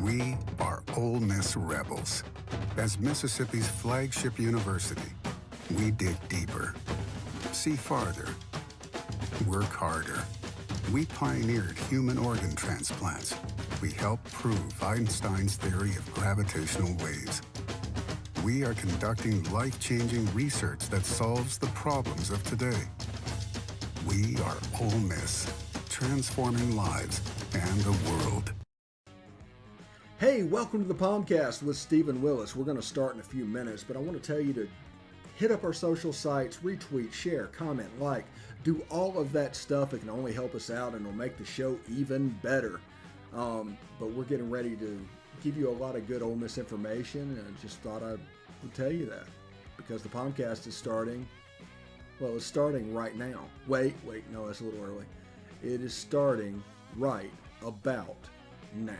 We are Ole Miss Rebels. As Mississippi's flagship university, we dig deeper, see farther, work harder. We pioneered human organ transplants. We helped prove Einstein's theory of gravitational waves. We are conducting life-changing research that solves the problems of today. We are Ole Miss, transforming lives and the world. Hey, welcome to the POMcast with Stephen Willis. We're going to start in a few minutes, but I want to tell you to hit up our social sites, retweet, share, comment, like, do all of that stuff. It can only help us out and it'll make the show even better. But we're getting ready to give you a lot of good Ole Miss information, and I just thought I would tell you that because the POMcast is starting. Well, it's starting right now. Wait, no, that's a little early. It is starting right about now.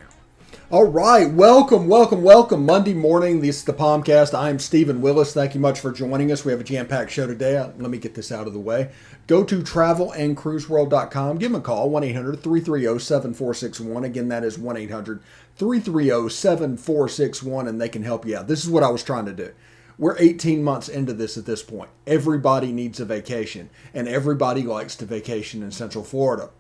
All right, welcome. Monday morning, this is the POMcast. I'm Stephen Willis. Thank you much for joining us. We have a jam-packed show today. Let me get this out of the way. Go to travelandcruiseworld.com. Give them a call, 1-800-330-7461. Again, that is 1-800-330-7461, and they can help you out. This is what I was trying to do. We're 18 months into this at this point. Everybody needs a vacation, and everybody likes to vacation in Central Florida.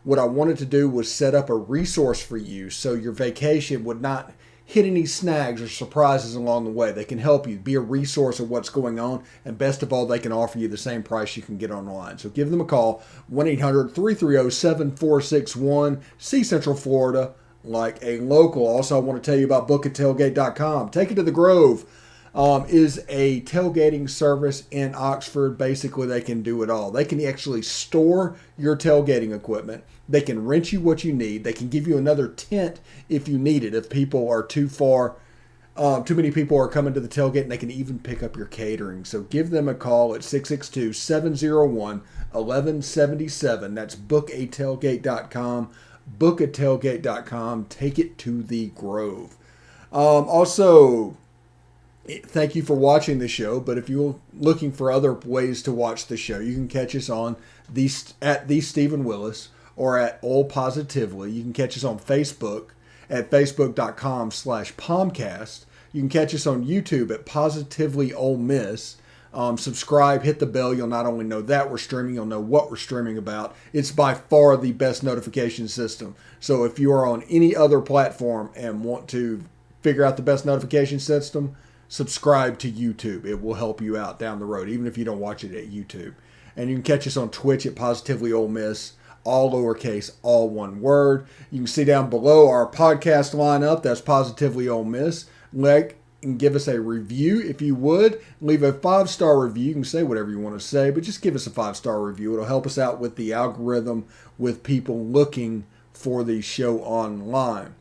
What I wanted to do was set up a resource for you so your vacation would not hit any snags or surprises along the way. They can help you, be a resource of what's going on, and best of all, they can offer you the same price you can get online. So give them a call, 1-800-330-7461. See Central Florida like a local. Also, I want to tell you about bookatailgate.com. Take it to the Grove. Is a tailgating service in Oxford. Basically, they can do it all. They can actually store your tailgating equipment. They can rent you what you need. They can give you another tent if you need it. If people are too far, too many people are coming to the tailgate, and they can even pick up your catering. So give them a call at 662-701-1177. That's bookatailgate.com. Bookatailgate.com. Take it to the Grove. Also, thank you for watching the show, but if you're looking for other ways to watch the show, you can catch us on at the Stephen Willis or at Ole Positively. You can catch us on Facebook at facebook.com/POMcast. You can catch us on YouTube at Positively Ole Miss. Subscribe, hit the bell. You'll not only know that we're streaming, you'll know what we're streaming about. It's by far the best notification system. So if you are on any other platform and want to figure out the best notification system, subscribe to YouTube. It will help you out down the road, even if you don't watch it at YouTube. And you can catch us on Twitch at Positively Ole Miss, all lowercase, all one word. You can see down below our podcast lineup. That's Positively Ole Miss. Like and give us a review if you would. Leave a 5-star review. You can say whatever you want to say, but just give us a 5-star review. It'll help us out with the algorithm, with people looking for the show online.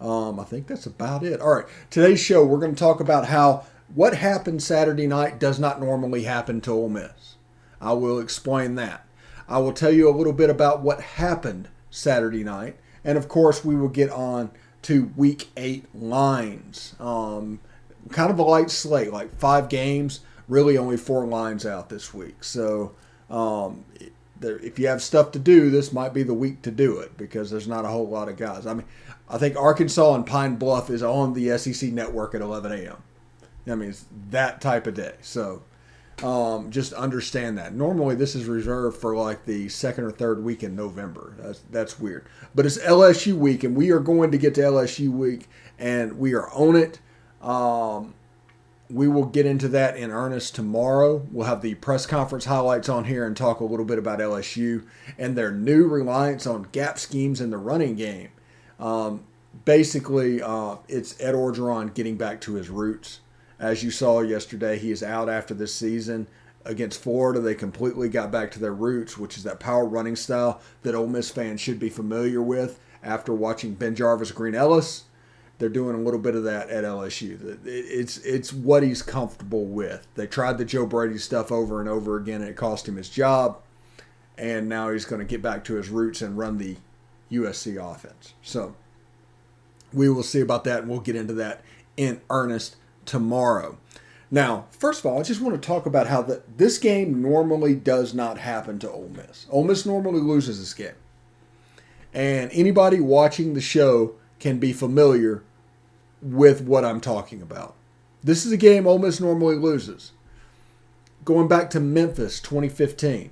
I think that's about it. All right, today's show, we're going to talk about how what happened Saturday night does not normally happen to Ole Miss. I will explain that. I will tell you a little bit about what happened Saturday night. And, of course, we will get on to Week 8 lines. Kind of a light slate, like 5 games, really only 4 lines out this week. So, if you have stuff to do, this might be the week to do it because there's not a whole lot of guys. I think Arkansas and Pine Bluff is on the SEC network at 11 a.m. It's that type of day. So just understand that. Normally this is reserved for like the second or third week in November. That's weird. But it's LSU week, and we are going to get to LSU week, and we are on it. We will get into that in earnest tomorrow. We'll have the press conference highlights on here and talk a little bit about LSU and their new reliance on gap schemes in the running game. Basically, it's Ed Orgeron getting back to his roots. As you saw yesterday, he is out after this season. Against Florida, they completely got back to their roots, which is that power running style that Ole Miss fans should be familiar with after watching Ben Jarvis, Green Ellis. They're doing a little bit of that at LSU. It's what he's comfortable with. They tried the Joe Brady stuff over and over again, and it cost him his job. And now he's going to get back to his roots and run the USC offense. So we will see about that, and we'll get into that in earnest tomorrow. Now, first of all, I just want to talk about how this game normally does not happen to Ole Miss. Ole Miss normally loses this game. And anybody watching the show can be familiar with what I'm talking about. This is a game Ole Miss normally loses. Going back to Memphis 2015,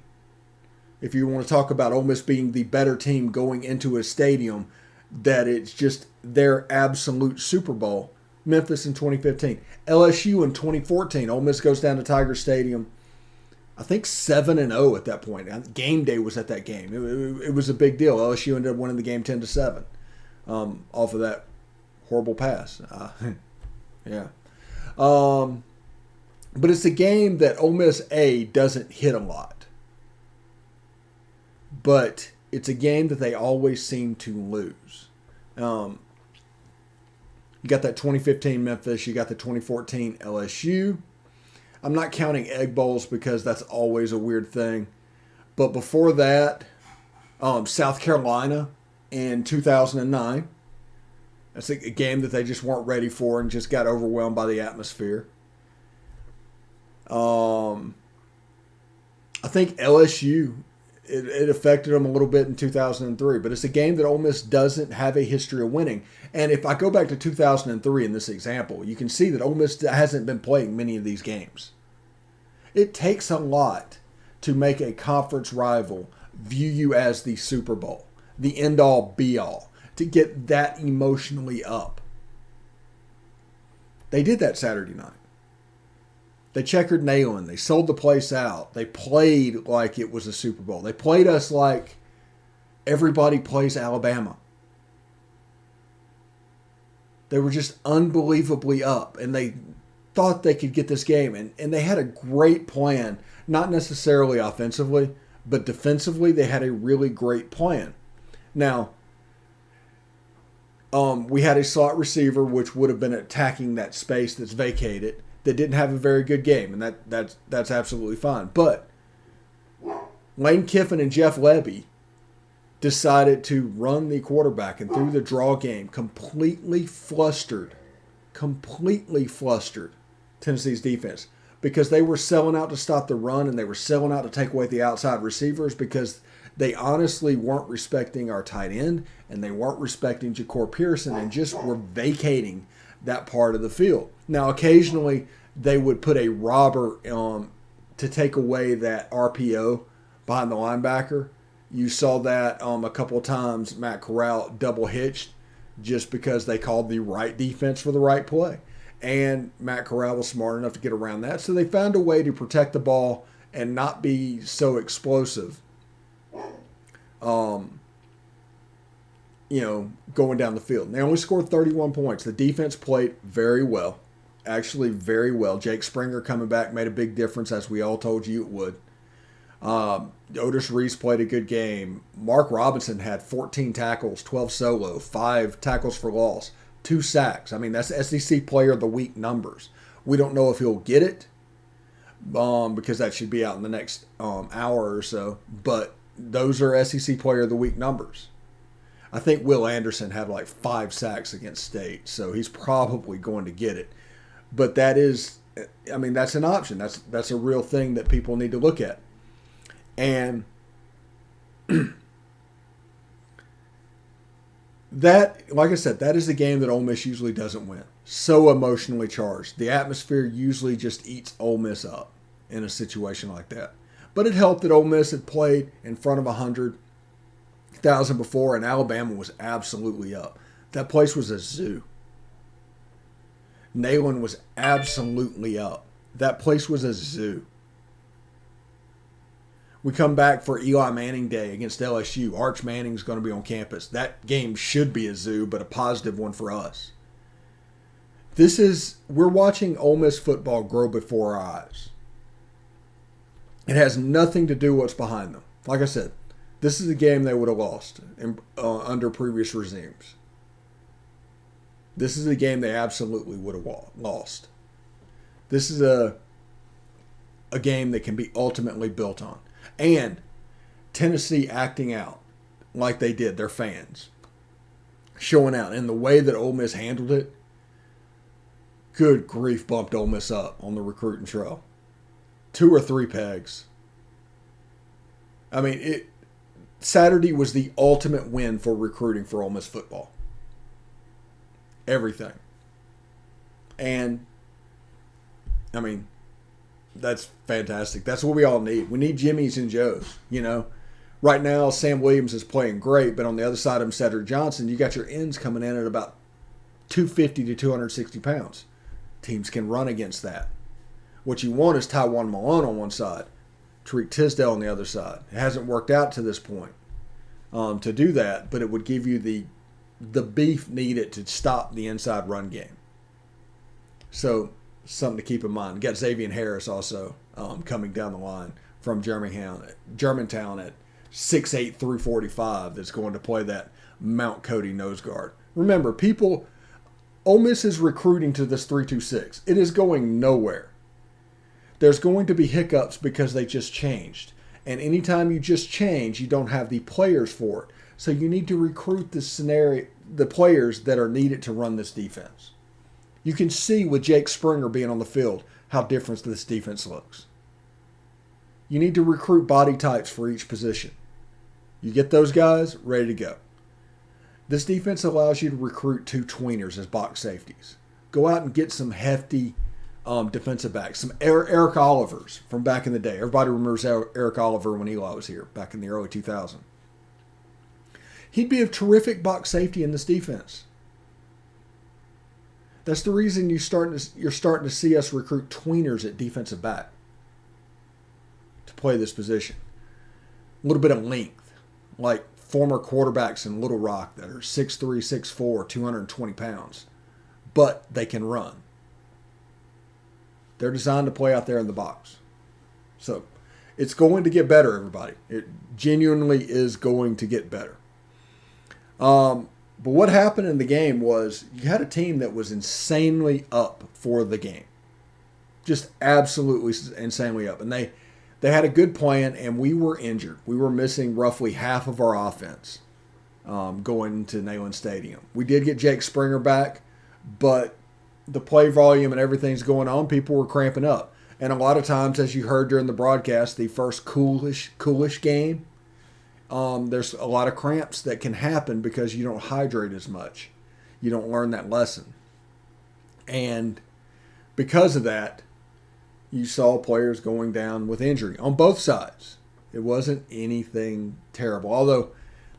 if you want to talk about Ole Miss being the better team going into a stadium, that it's just their absolute Super Bowl. Memphis in 2015. LSU in 2014. Ole Miss goes down to Tiger Stadium. I think 7-0 at that point. Game day was at that game. It was a big deal. LSU ended up winning the game 10-7 off of that horrible pass. Yeah. But it's a game that Ole Miss doesn't hit a lot. But it's a game that they always seem to lose. You got that 2015 Memphis. You got the 2014 LSU. I'm not counting Egg Bowls because that's always a weird thing. But before that, South Carolina in 2009. That's a game that they just weren't ready for and just got overwhelmed by the atmosphere. I think LSU, it affected them a little bit in 2003. But it's a game that Ole Miss doesn't have a history of winning. And if I go back to 2003 in this example, you can see that Ole Miss hasn't been playing many of these games. It takes a lot to make a conference rival view you as the Super Bowl, the end-all, be-all, to get that emotionally up. They did that Saturday night. They checkered Neyland. They sold the place out. They played like it was a Super Bowl. They played us like everybody plays Alabama. They were just unbelievably up, and they thought they could get this game. And they had a great plan, not necessarily offensively, but defensively they had a really great plan. Now, we had a slot receiver, which would have been attacking that space that's vacated, that didn't have a very good game, and that's absolutely fine. But Lane Kiffin and Jeff Lebby decided to run the quarterback, and through the draw game, completely flustered Tennessee's defense, because they were selling out to stop the run and they were selling out to take away the outside receivers, because they honestly weren't respecting our tight end and they weren't respecting Ja'Cour Pearson and just were vacating that part of the field. Now, occasionally they would put a robber to take away that RPO behind the linebacker. You saw that a couple of times. Matt Corral double hitched just because they called the right defense for the right play. And Matt Corral was smart enough to get around that. So they found a way to protect the ball and not be so explosive, going down the field. And they only scored 31 points. The defense played very well, actually very well. Jake Springer coming back made a big difference, as we all told you it would. Otis Reese played a good game. Mark Robinson had 14 tackles, 12 solo, 5 tackles for loss, 2 sacks. I mean, that's SEC Player of the Week numbers. We don't know if he'll get it because that should be out in the next hour or so. But those are SEC Player of the Week numbers. I think Will Anderson had like 5 sacks against State, so he's probably going to get it. But that's an option. That's a real thing that people need to look at. And that, like I said, that is the game that Ole Miss usually doesn't win. So emotionally charged. The atmosphere usually just eats Ole Miss up in a situation like that. But it helped that Ole Miss had played in front of 100,000 before, and Alabama was absolutely up. That place was a zoo. Neyland was absolutely up. That place was a zoo. We come back for Eli Manning Day against LSU. Arch Manning's going to be on campus. That game should be a zoo, but a positive one for us. We're watching Ole Miss football grow before our eyes. It has nothing to do with what's behind them. Like I said, this is a game they would have lost under previous regimes. This is a game they absolutely would have lost. This is a game that can be ultimately built on. And Tennessee acting out like they did, their fans showing out, and the way that Ole Miss handled it, good grief, bumped Ole Miss up on the recruiting trail. 2 or 3 pegs. I mean, Saturday was the ultimate win for recruiting for Ole Miss football. everything. And, I mean, that's fantastic. That's what we all need. We need Jimmys and Joes, you know. Right now, Sam Williams is playing great, but on the other side of him, Cedric Johnson, you got your ends coming in at about 250 to 260 pounds. Teams can run against that. What you want is Tywan Malone on one side, Tariq Tisdale on the other side. It hasn't worked out to this point to do that, but it would give you the beef needed to stop the inside run game. So, something to keep in mind. You got Xavier Harris also coming down the line from Germantown at 6'8", 345 that's going to play that Mount Cody nose guard. Remember, Ole Miss is recruiting to this 3-2-6. It is going nowhere. There's going to be hiccups because they just changed. And anytime you just change, you don't have the players for it. So you need to recruit the players that are needed to run this defense. You can see with Jake Springer being on the field how different this defense looks. You need to recruit body types for each position. You get those guys ready to go. This defense allows you to recruit 2 tweeners as box safeties. Go out and get some hefty defensive backs. Some Eric Olivers from back in the day. Everybody remembers Eric Oliver when Eli was here back in the early 2000s. He'd be a terrific box safety in this defense. That's the reason you're starting to see us recruit tweeners at defensive back to play this position. A little bit of length, like former quarterbacks in Little Rock that are 6'3", 6'4", 220 pounds, but they can run. They're designed to play out there in the box. So it's going to get better, everybody. It genuinely is going to get better. But what happened in the game was you had a team that was insanely up for the game. Just absolutely insanely up. And they had a good plan, and we were injured. We were missing roughly half of our offense going to Neyland Stadium. We did get Jake Springer back, but the play volume and everything's going on, people were cramping up. And a lot of times, as you heard during the broadcast, the first coolish game, there's a lot of cramps that can happen because you don't hydrate as much. You don't learn that lesson. And because of that, you saw players going down with injury on both sides. It wasn't anything terrible. Although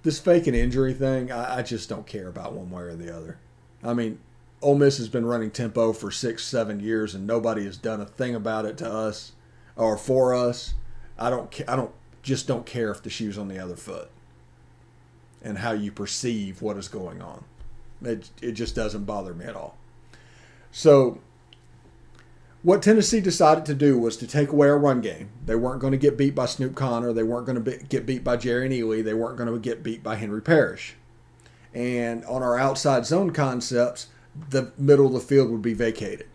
this fake an injury thing, I just don't care about one way or the other. I mean, Ole Miss has been running tempo for 6-7 years, and nobody has done a thing about it to us or for us. I don't care if the shoe's on the other foot and how you perceive what is going on. It just doesn't bother me at all. So what Tennessee decided to do was to take away our run game. They weren't going to get beat by Snoop Connor. They weren't going to get beat by Jerry Neely. They weren't going to get beat by Henry Parrish. And on our outside zone concepts, the middle of the field would be vacated.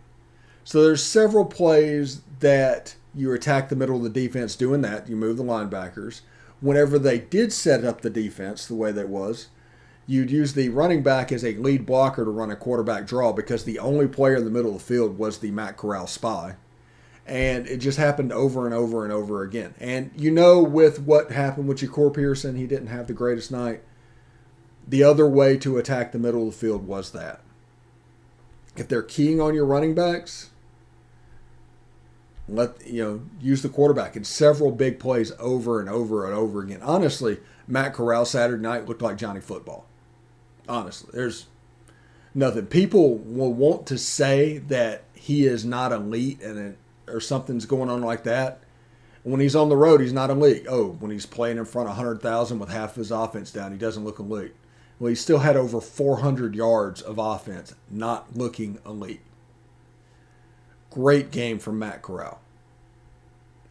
So there's several plays that you attack the middle of the defense doing that. You move the linebackers. Whenever they did set up the defense the way that was, you'd use the running back as a lead blocker to run a quarterback draw because the only player in the middle of the field was the Matt Corral spy. And it just happened over and over and over again. And you know, with what happened with Ja'Cour Pearson, he didn't have the greatest night. The other way to attack the middle of the field was that. If they're keying on your running backs, use the quarterback in several big plays over and over and over again. Honestly, Matt Corral Saturday night looked like Johnny Football. Honestly, there's nothing. People will want to say that he is not elite or something's going on like that. When he's on the road, he's not elite. Oh, when he's playing in front of 100,000 with half his offense down, he doesn't look elite. Well, he still had over 400 yards of offense, not looking elite. Great game from Matt Corral.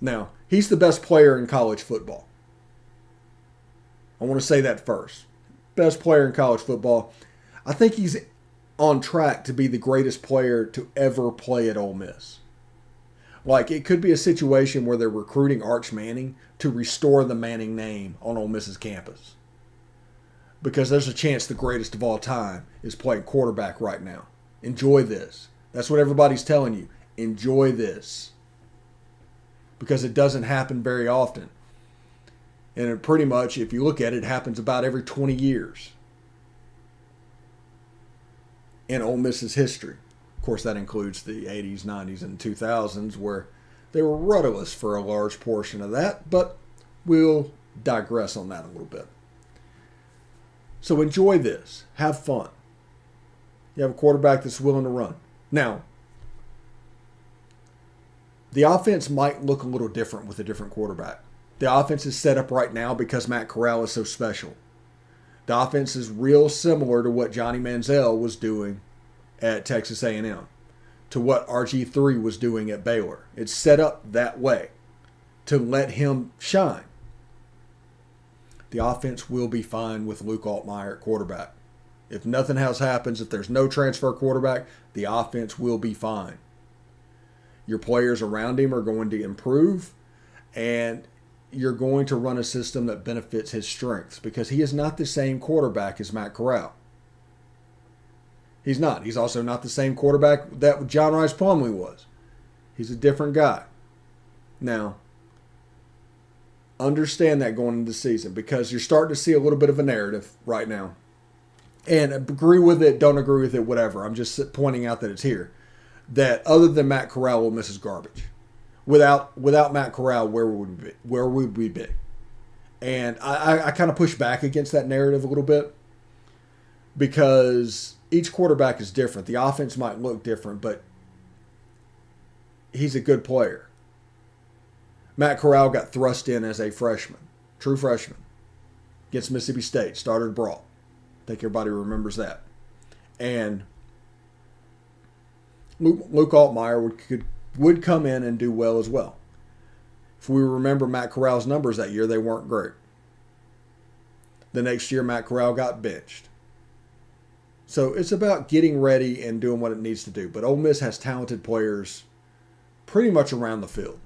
Now, he's the best player in college football. I want to say that first. Best player in college football. I think he's on track to be the greatest player to ever play at Ole Miss. Like, it could be a situation where they're recruiting Arch Manning to restore the Manning name on Ole Miss's campus. Because there's a chance the greatest of all time is playing quarterback right now. Enjoy this. That's what everybody's telling you. Enjoy this. Because it doesn't happen very often. And it pretty much, if you look at it, happens about every 20 years. in Ole Miss's history. Of course, that includes the 80s, 90s, and 2000s, where they were rudderless for a large portion of that, but we'll digress on that a little bit. So enjoy this. Have fun. You have a quarterback that's willing to run. Now, the offense might look a little different with a different quarterback. The offense is set up right now because Matt Corral is so special. The offense is real similar to what Johnny Manziel was doing at Texas A&M, to what RG3 was doing at Baylor. It's set up that way to let him shine. The offense will be fine with Luke Altmaier at quarterback. If nothing else happens, if there's no transfer quarterback, the offense will be fine. Your players around him are going to improve, and you're going to run a system that benefits his strengths, because he is not the same quarterback as Matt Corral. He's not. He's also not the same quarterback that John Rice Plumlee was. He's a different guy. Now, understand that going into the season, because you're starting to see a little bit of a narrative right now. And agree with it, don't agree with it, whatever. I'm just pointing out that it's here. That other than Matt Corral, Ole Miss is garbage. Without Matt Corral, where would we be? And I kind of push back against that narrative a little bit, because each quarterback is different. The offense might look different, but he's a good player. Matt Corral got thrust in as a freshman, true freshman, against Mississippi State, started abroad. I think everybody remembers that. And Luke Altmaier would come in and do well as well. If we remember Matt Corral's numbers that year, they weren't great. The next year, Matt Corral got benched. So it's about getting ready and doing what it needs to do. But Ole Miss has talented players pretty much around the field.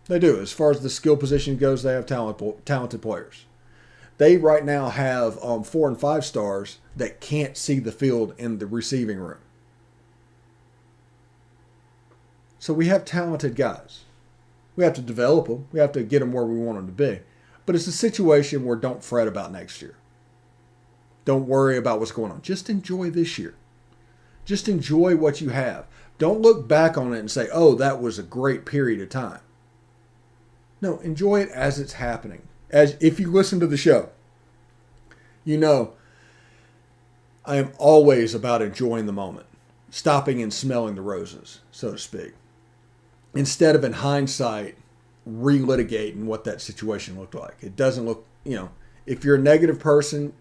They do. As far as the skill position goes, they have talented players. They right now have 4 and 5 stars that can't see the field in the receiving room. So we have talented guys. We have to develop them. We have to get them where we want them to be. But it's a situation where don't fret about next year. Don't worry about what's going on. Just enjoy this year. Just enjoy what you have. Don't look back on it and say, oh, that was a great period of time. No, enjoy it as it's happening. As if you listen to the show, you know I am always about enjoying the moment, stopping and smelling the roses, so to speak, instead of in hindsight relitigating what that situation looked like. It doesn't look, if you're a negative person,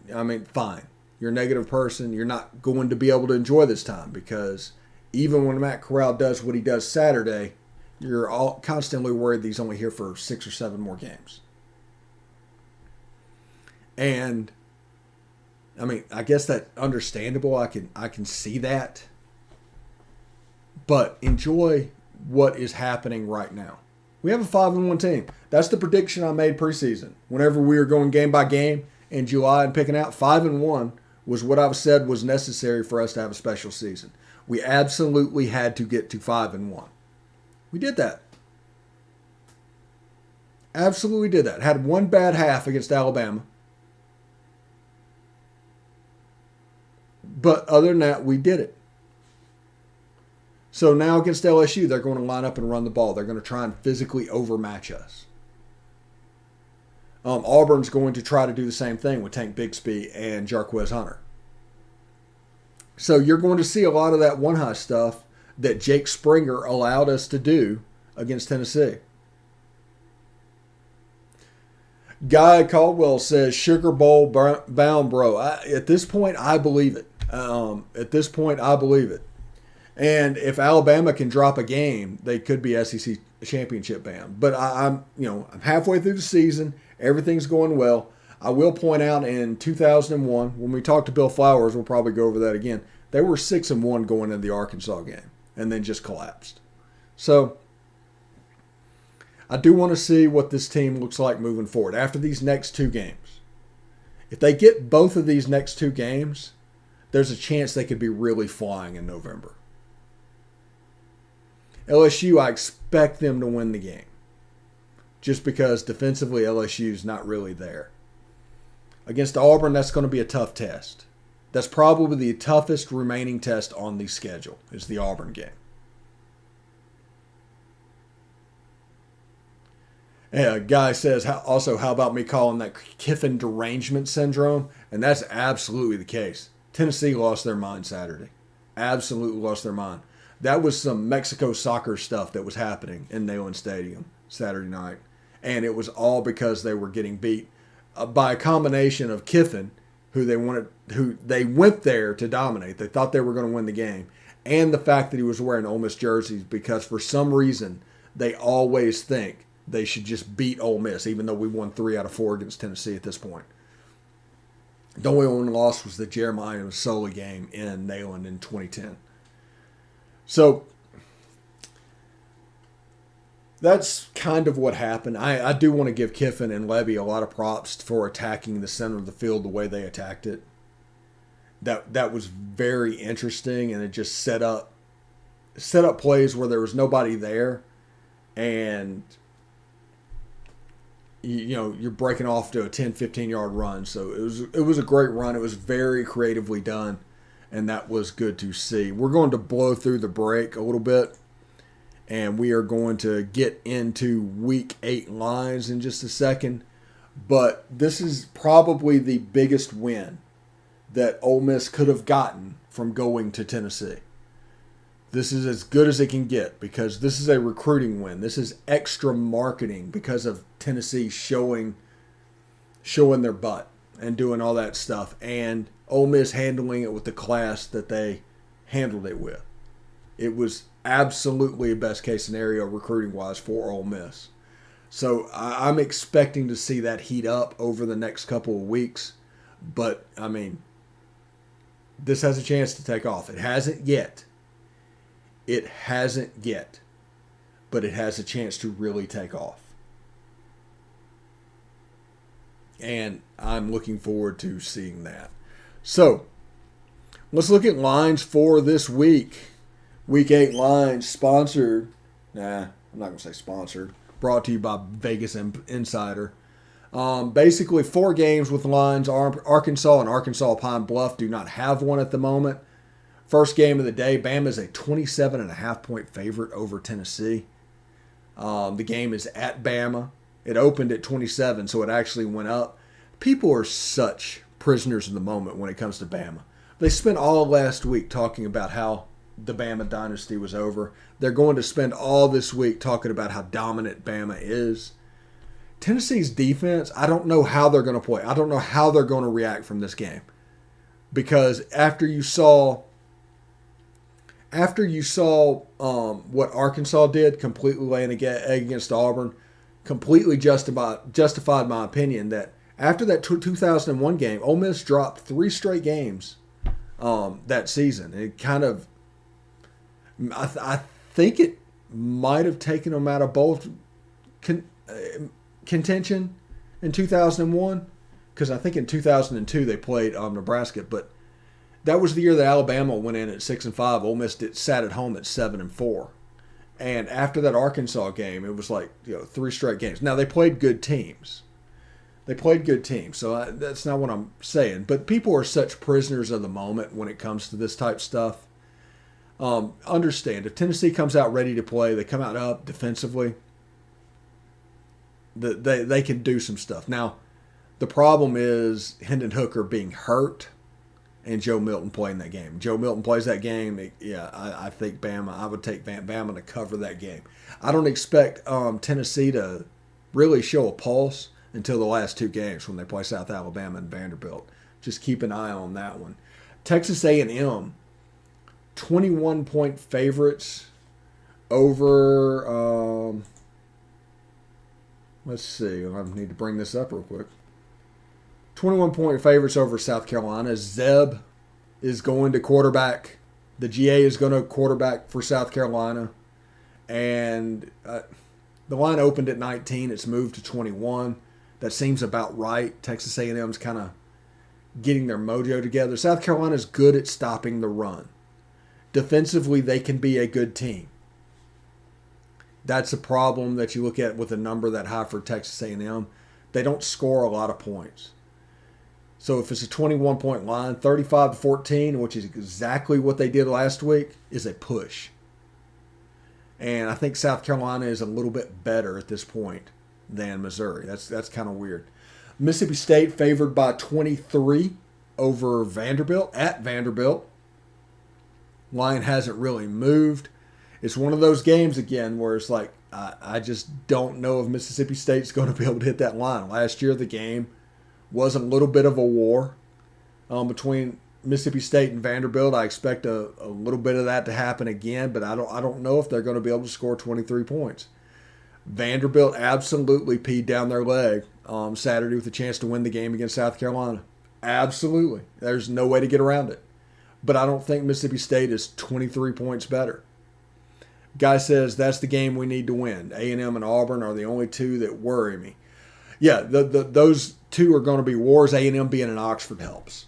fine. You're a negative person. You're not going to be able to enjoy this time, because even when Matt Corral does what he does Saturday, you're all constantly worried that he's only here for 6 or 7 more games. And I guess that's understandable. I can see that. But enjoy what is happening right now. We have a 5-1 team. That's the prediction I made preseason. Whenever we were going game by game in July and picking out, 5-1 was what I've said was necessary for us to have a special season. We absolutely had to get to 5-1. We did that. Absolutely did that. Had one bad half against Alabama. But other than that, we did it. So now against LSU, they're going to line up and run the ball. They're going to try and physically overmatch us. Auburn's going to try to do the same thing with Tank Bigsby and Jarquez Hunter. So you're going to see a lot of that one-high stuff that Jake Springer allowed us to do against Tennessee. Guy Caldwell says, Sugar Bowl bound, bro. At this point, I believe it. And if Alabama can drop a game, they could be SEC championship bound. But I'm halfway through the season. Everything's going well. I will point out in 2001, when we talked to Bill Flowers, we'll probably go over that again. They were 6-1 going into the Arkansas game and then just collapsed. So I do want to see what this team looks like moving forward after these next 2 games. If they get both of these next 2 games, there's a chance they could be really flying in November. LSU, I expect them to win the game, just because defensively LSU is not really there. Against Auburn, that's going to be a tough test. That's probably the toughest remaining test on the schedule is the Auburn game. And a guy says, also, how about me calling that Kiffin derangement syndrome? And that's absolutely the case. Tennessee lost their mind Saturday. Absolutely lost their mind. That was some Mexico soccer stuff that was happening in Neyland Stadium Saturday night. And it was all because they were getting beat by a combination of Kiffin, who they went there to dominate. They thought they were going to win the game. And the fact that he was wearing Ole Miss jerseys, because for some reason they always think they should just beat Ole Miss, even though we won 3 out of 4 against Tennessee at this point. The only one loss was the Jeremiah Masoli game in Neyland in 2010. So that's kind of what happened. I do want to give Kiffin and Levy a lot of props for attacking the center of the field the way they attacked it. That was very interesting, and it just set up plays where there was nobody there, and you're breaking off to a 10, 15-yard run. So it was a great run. It was very creatively done, and that was good to see. We're going to blow through the break a little bit, and we are going to get into Week 8 lines in just a second. But this is probably the biggest win that Ole Miss could have gotten from going to Tennessee. This is as good as it can get, because this is a recruiting win. This is extra marketing because of Tennessee showing their butt and doing all that stuff, and Ole Miss handling it with the class that they handled it with. It was absolutely a best case scenario recruiting wise for Ole Miss. So I'm expecting to see that heat up over the next couple of weeks. But I mean, this has a chance to take off. It hasn't yet. But it has a chance to really take off. And I'm looking forward to seeing that. So, let's look at lines for this week. Week 8 lines sponsored. I'm not going to say sponsored. Brought to you by Vegas Insider. Basically, 4 games with lines. Arkansas and Arkansas Pine Bluff do not have one at the moment. First game of the day, Bama is a 27.5-point favorite over Tennessee. The game is at Bama. It opened at 27, so it actually went up. People are such prisoners of the moment when it comes to Bama. They spent all last week talking about how the Bama dynasty was over. They're going to spend all this week talking about how dominant Bama is. Tennessee's defense, I don't know how they're going to play. I don't know how they're going to react from this game. Because after you saw what Arkansas did, completely laying an egg against Auburn, completely justified my opinion that after that 2001 game, Ole Miss dropped 3 straight games that season. It kind of, I think it might have taken them out of bowl contention in 2001, because I think in 2002 they played Nebraska, but that was the year that Alabama went in at 6-5. Ole Miss sat at home at 7-4. And after that Arkansas game, it was like 3 straight games. Now they played good teams. So that's not what I'm saying. But people are such prisoners of the moment when it comes to this type of stuff. Understand, if Tennessee comes out ready to play, they come out up defensively, they can do some stuff. Now, the problem is Hendon Hooker being hurt and Joe Milton playing that game. Joe Milton plays that game. I think Bama. I would take Bama to cover that game. I don't expect Tennessee to really show a pulse until the last 2 games when they play South Alabama and Vanderbilt. Just keep an eye on that one. Texas A&M, 21-point favorites over. Let's see. I need to bring this up real quick. 21-point favorites over South Carolina. Zeb is going to quarterback. The GA is going to quarterback for South Carolina. And the line opened at 19. It's moved to 21. That seems about right. Texas A&M's kind of getting their mojo together. South Carolina's good at stopping the run. Defensively, they can be a good team. That's a problem that you look at with a number that high for Texas A&M. They don't score a lot of points. So if it's a 21-point line, 35-14, which is exactly what they did last week, is a push. And I think South Carolina is a little bit better at this point than Missouri. That's kind of weird. Mississippi State favored by 23 over Vanderbilt at Vanderbilt. Line hasn't really moved. It's one of those games again where it's like I just don't know if Mississippi State's going to be able to hit that line. Last year the game was a little bit of a war between Mississippi State and Vanderbilt. I expect a little bit of that to happen again, but I don't know if they're going to be able to score 23 points. Vanderbilt absolutely peed down their leg Saturday with a chance to win the game against South Carolina. Absolutely. There's no way to get around it. But I don't think Mississippi State is 23 points better. Guy says that's the game we need to win. A&M and Auburn are the only two that worry me. Yeah, those two are going to be wars. A&M being in Oxford helps.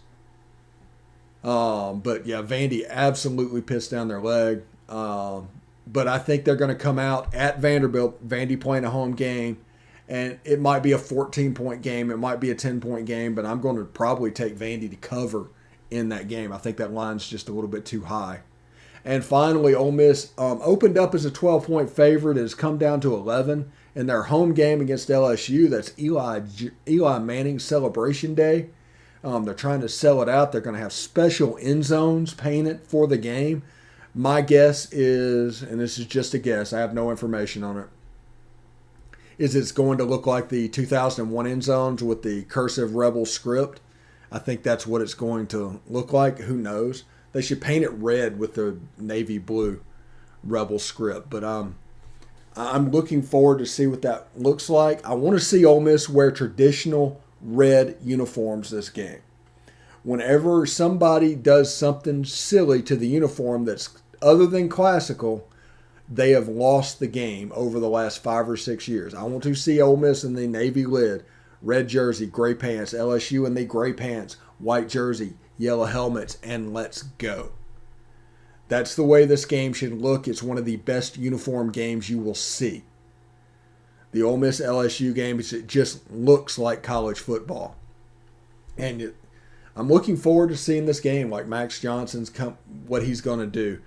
But yeah, Vandy absolutely pissed down their leg. But I think they're going to come out at Vanderbilt, Vandy playing a home game, and it might be a 14-point game. It might be a 10-point game, but I'm going to probably take Vandy to cover in that game. I think that line's just a little bit too high. And finally, Ole Miss opened up as a 12-point favorite. It has come down to 11 in their home game against LSU. That's Eli Manning's Celebration Day. They're trying to sell it out. They're going to have special end zones painted for the game. My guess is, and this is just a guess, I have no information on it, is it's going to look like the 2001 end zones with the cursive Rebel script. I think that's what it's going to look like. Who knows? They should paint it red with the navy blue Rebel script. But I'm looking forward to see what that looks like. I want to see Ole Miss wear traditional red uniforms this game. Whenever somebody does something silly to the uniform that's other than classical, they have lost the game over the last 5 or 6 years. I want to see Ole Miss in the navy lid, red jersey, gray pants, LSU in the gray pants, white jersey, yellow helmets, and let's go. That's the way this game should look. It's one of the best uniform games you will see. The Ole Miss LSU game, it just looks like college football. And I'm looking forward to seeing this game, like Max Johnson's what he's going to do.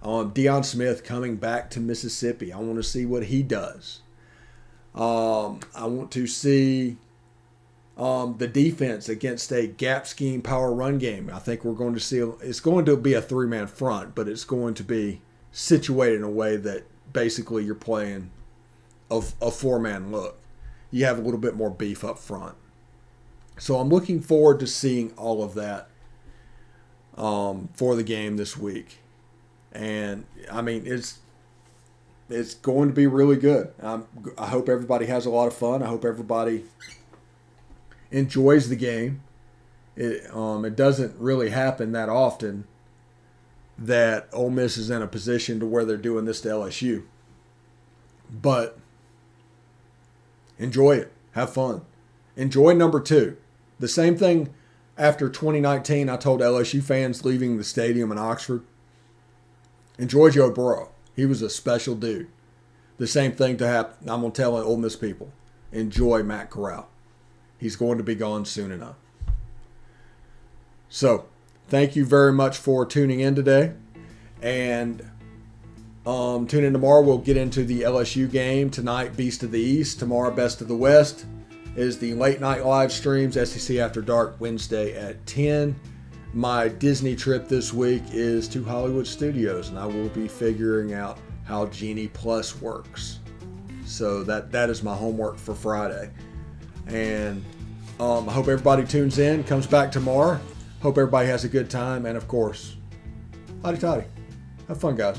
Deion Smith coming back to Mississippi. I want to see what he does. I want to see the defense against a gap scheme power run game. I think we're going to see it's going to be a three-man front, but it's going to be situated in a way that basically you're playing a four-man look. You have a little bit more beef up front. So I'm looking forward to seeing all of that for the game this week. And, I mean, it's going to be really good. I hope everybody has a lot of fun. I hope everybody enjoys the game. It doesn't really happen that often that Ole Miss is in a position to where they're doing this to LSU. But enjoy it. Have fun. Enjoy number 2. The same thing after 2019 I told LSU fans leaving the stadium in Oxford. Enjoy Joe Burrow. He was a special dude. The same thing to happen. I'm going to tell Ole Miss people. Enjoy Matt Corral. He's going to be gone soon enough. So, thank you very much for tuning in today. And tune in tomorrow. We'll get into the LSU game. Tonight, Beast of the East. Tomorrow, Best of the West is the late night live streams. SEC After Dark, Wednesday at 10. My Disney trip this week is to Hollywood Studios, and I will be figuring out how Genie Plus works. So that is my homework for Friday. And I hope everybody tunes in, comes back tomorrow. Hope everybody has a good time. And, of course, hotty toddy. Have fun, guys.